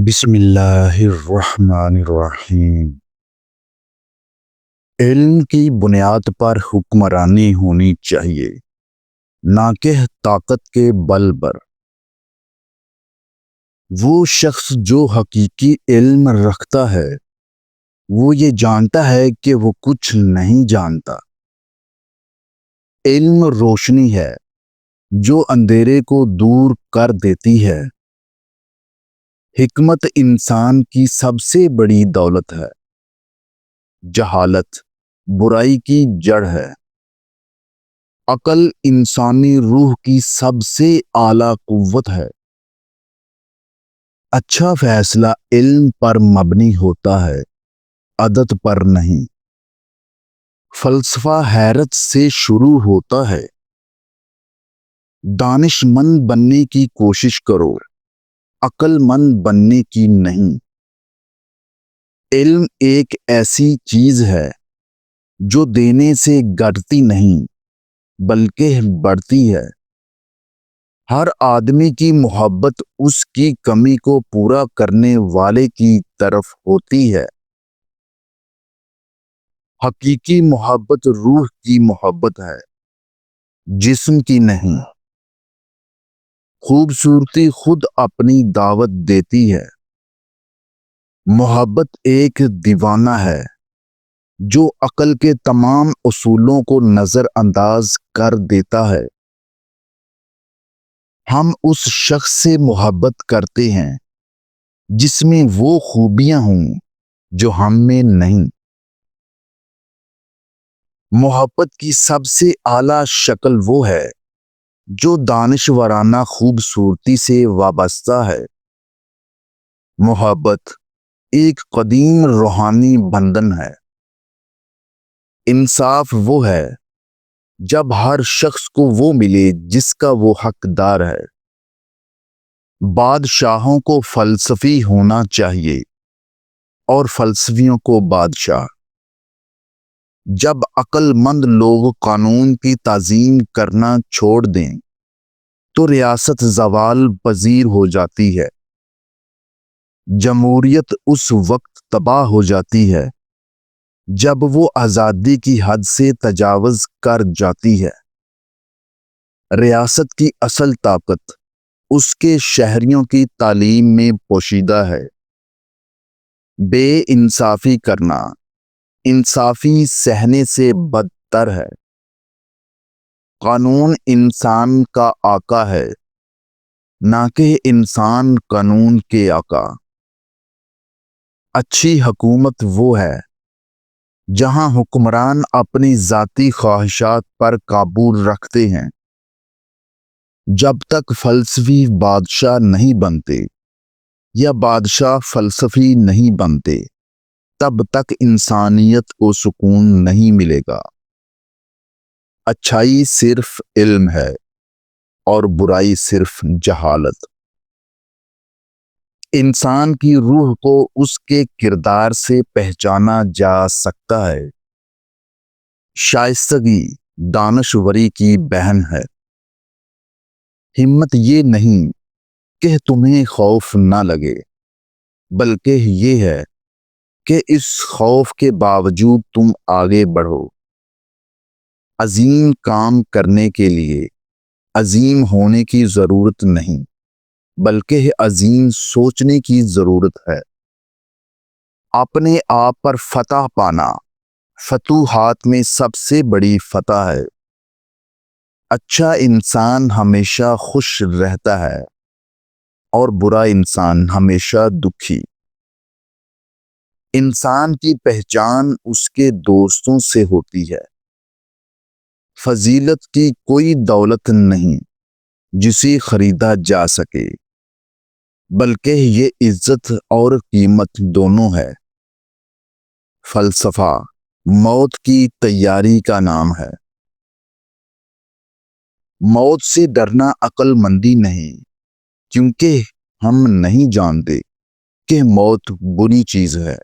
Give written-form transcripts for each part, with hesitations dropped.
بسم اللہ الرحمن الرحیم۔ علم کی بنیاد پر حکمرانی ہونی چاہیے، نہ کہ طاقت کے بل پر۔ وہ شخص جو حقیقی علم رکھتا ہے وہ یہ جانتا ہے کہ وہ کچھ نہیں جانتا۔ علم روشنی ہے جو اندھیرے کو دور کر دیتی ہے۔ حکمت انسان کی سب سے بڑی دولت ہے۔ جہالت برائی کی جڑ ہے۔ عقل انسانی روح کی سب سے اعلیٰ قوت ہے۔ اچھا فیصلہ علم پر مبنی ہوتا ہے، عادت پر نہیں۔ فلسفہ حیرت سے شروع ہوتا ہے۔ دانش مند بننے کی کوشش کرو، عقل مند بننے کی نہیں۔ علم ایک ایسی چیز ہے جو دینے سے گھٹتی نہیں بلکہ بڑھتی ہے۔ ہر آدمی کی محبت اس کی کمی کو پورا کرنے والے کی طرف ہوتی ہے۔ حقیقی محبت روح کی محبت ہے، جسم کی نہیں۔ خوبصورتی خود اپنی دعوت دیتی ہے۔ محبت ایک دیوانہ ہے جو عقل کے تمام اصولوں کو نظر انداز کر دیتا ہے۔ ہم اس شخص سے محبت کرتے ہیں جس میں وہ خوبیاں ہوں جو ہم میں نہیں۔ محبت کی سب سے اعلیٰ شکل وہ ہے جو دانشورانہ خوبصورتی سے وابستہ ہے۔ محبت ایک قدیم روحانی بندھن ہے۔ انصاف وہ ہے جب ہر شخص کو وہ ملے جس کا وہ حقدار ہے۔ بادشاہوں کو فلسفی ہونا چاہیے اور فلسفیوں کو بادشاہ۔ جب عقل مند لوگ قانون کی تعظیم کرنا چھوڑ دیں تو ریاست زوال پذیر ہو جاتی ہے۔ جمہوریت اس وقت تباہ ہو جاتی ہے جب وہ آزادی کی حد سے تجاوز کر جاتی ہے۔ ریاست کی اصل طاقت اس کے شہریوں کی تعلیم میں پوشیدہ ہے۔ بے انصافی کرنا انصافی سہنے سے بدتر ہے۔ قانون انسان کا آقا ہے، نہ کہ انسان قانون کے آقا۔ اچھی حکومت وہ ہے جہاں حکمران اپنی ذاتی خواہشات پر قابو رکھتے ہیں۔ جب تک فلسفی بادشاہ نہیں بنتے یا بادشاہ فلسفی نہیں بنتے تب تک انسانیت کو سکون نہیں ملے گا۔ اچھائی صرف علم ہے اور برائی صرف جہالت۔ انسان کی روح کو اس کے کردار سے پہچانا جا سکتا ہے۔ شائستگی دانشوری کی بہن ہے۔ ہمت یہ نہیں کہ تمہیں خوف نہ لگے، بلکہ یہ ہے کہ اس خوف کے باوجود تم آگے بڑھو۔ عظیم کام کرنے کے لیے عظیم ہونے کی ضرورت نہیں، بلکہ عظیم سوچنے کی ضرورت ہے۔ اپنے آپ پر فتح پانا فتوحات میں سب سے بڑی فتح ہے۔ اچھا انسان ہمیشہ خوش رہتا ہے اور برا انسان ہمیشہ دکھی۔ انسان کی پہچان اس کے دوستوں سے ہوتی ہے۔ فضیلت کی کوئی دولت نہیں جسے خریدا جا سکے، بلکہ یہ عزت اور قیمت دونوں ہے۔ فلسفہ موت کی تیاری کا نام ہے۔ موت سے ڈرنا عقل مندی نہیں، کیونکہ ہم نہیں جانتے کہ موت بری چیز ہے۔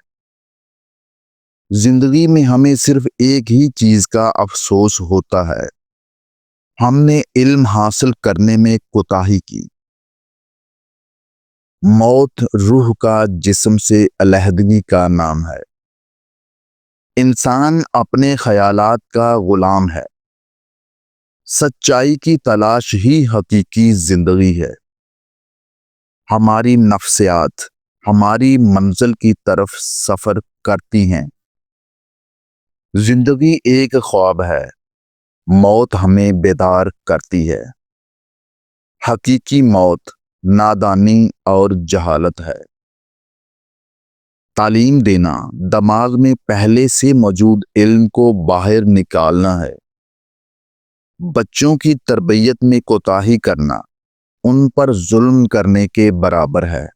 زندگی میں ہمیں صرف ایک ہی چیز کا افسوس ہوتا ہے، ہم نے علم حاصل کرنے میں کوتاہی کی۔ موت روح کا جسم سے علیحدگی کا نام ہے۔ انسان اپنے خیالات کا غلام ہے۔ سچائی کی تلاش ہی حقیقی زندگی ہے۔ ہماری نفسیات ہماری منزل کی طرف سفر کرتی ہیں۔ زندگی ایک خواب ہے، موت ہمیں بیدار کرتی ہے۔ حقیقی موت نادانی اور جہالت ہے۔ تعلیم دینا دماغ میں پہلے سے موجود علم کو باہر نکالنا ہے۔ بچوں کی تربیت میں کوتاہی کرنا ان پر ظلم کرنے کے برابر ہے۔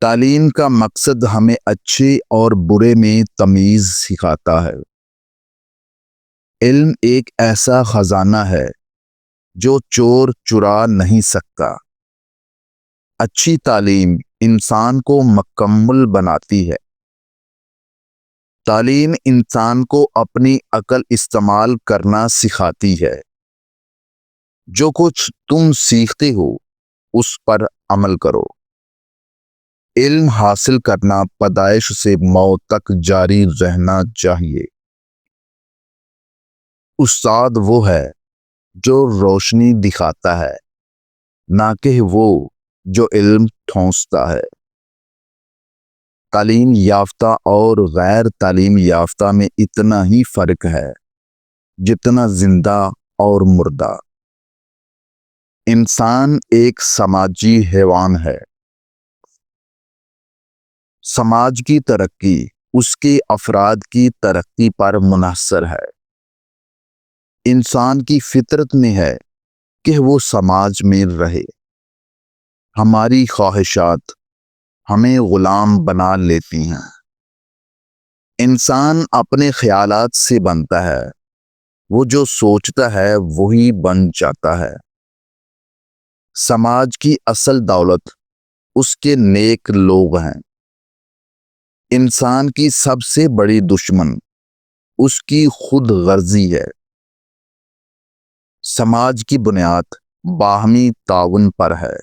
تعلیم کا مقصد ہمیں اچھے اور برے میں تمیز سکھاتا ہے۔ علم ایک ایسا خزانہ ہے جو چور چرا نہیں سکتا۔ اچھی تعلیم انسان کو مکمل بناتی ہے۔ تعلیم انسان کو اپنی عقل استعمال کرنا سکھاتی ہے۔ جو کچھ تم سیکھتے ہو اس پر عمل کرو۔ علم حاصل کرنا پیدائش سے موت تک جاری رہنا چاہیے۔ استاد وہ ہے جو روشنی دکھاتا ہے، نہ کہ وہ جو علم ٹھونستا ہے۔ تعلیم یافتہ اور غیر تعلیم یافتہ میں اتنا ہی فرق ہے جتنا زندہ اور مردہ۔ انسان ایک سماجی حیوان ہے۔ سماج کی ترقی اس کے افراد کی ترقی پر منحصر ہے۔ انسان کی فطرت میں ہے کہ وہ سماج میں رہے۔ ہماری خواہشات ہمیں غلام بنا لیتی ہیں۔ انسان اپنے خیالات سے بنتا ہے۔ وہ جو سوچتا ہے وہی بن جاتا ہے۔ سماج کی اصل دولت اس کے نیک لوگ ہیں۔ انسان کی سب سے بڑی دشمن اس کی خود غرضی ہے۔ سماج کی بنیاد باہمی تعاون پر ہے۔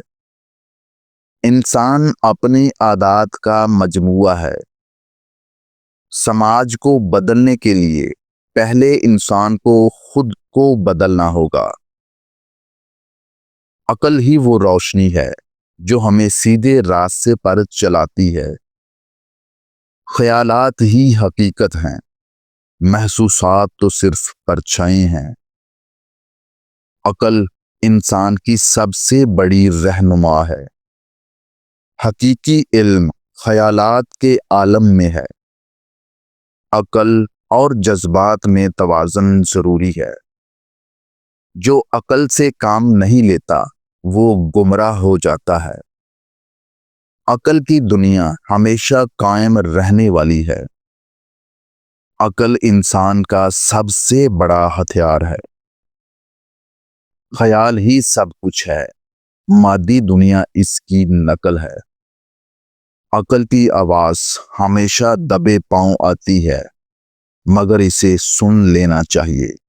انسان اپنی عادات کا مجموعہ ہے۔ سماج کو بدلنے کے لیے پہلے انسان کو خود کو بدلنا ہوگا۔ عقل ہی وہ روشنی ہے جو ہمیں سیدھے راستے پر چلاتی ہے۔ خیالات ہی حقیقت ہیں، محسوسات تو صرف پرچھائیں ہیں۔ عقل انسان کی سب سے بڑی رہنما ہے۔ حقیقی علم خیالات کے عالم میں ہے۔ عقل اور جذبات میں توازن ضروری ہے۔ جو عقل سے کام نہیں لیتا وہ گمراہ ہو جاتا ہے۔ عقل کی دنیا ہمیشہ قائم رہنے والی ہے۔ عقل انسان کا سب سے بڑا ہتھیار ہے۔ خیال ہی سب کچھ ہے، مادی دنیا اس کی نقل ہے۔ عقل کی آواز ہمیشہ دبے پاؤں آتی ہے، مگر اسے سن لینا چاہیے۔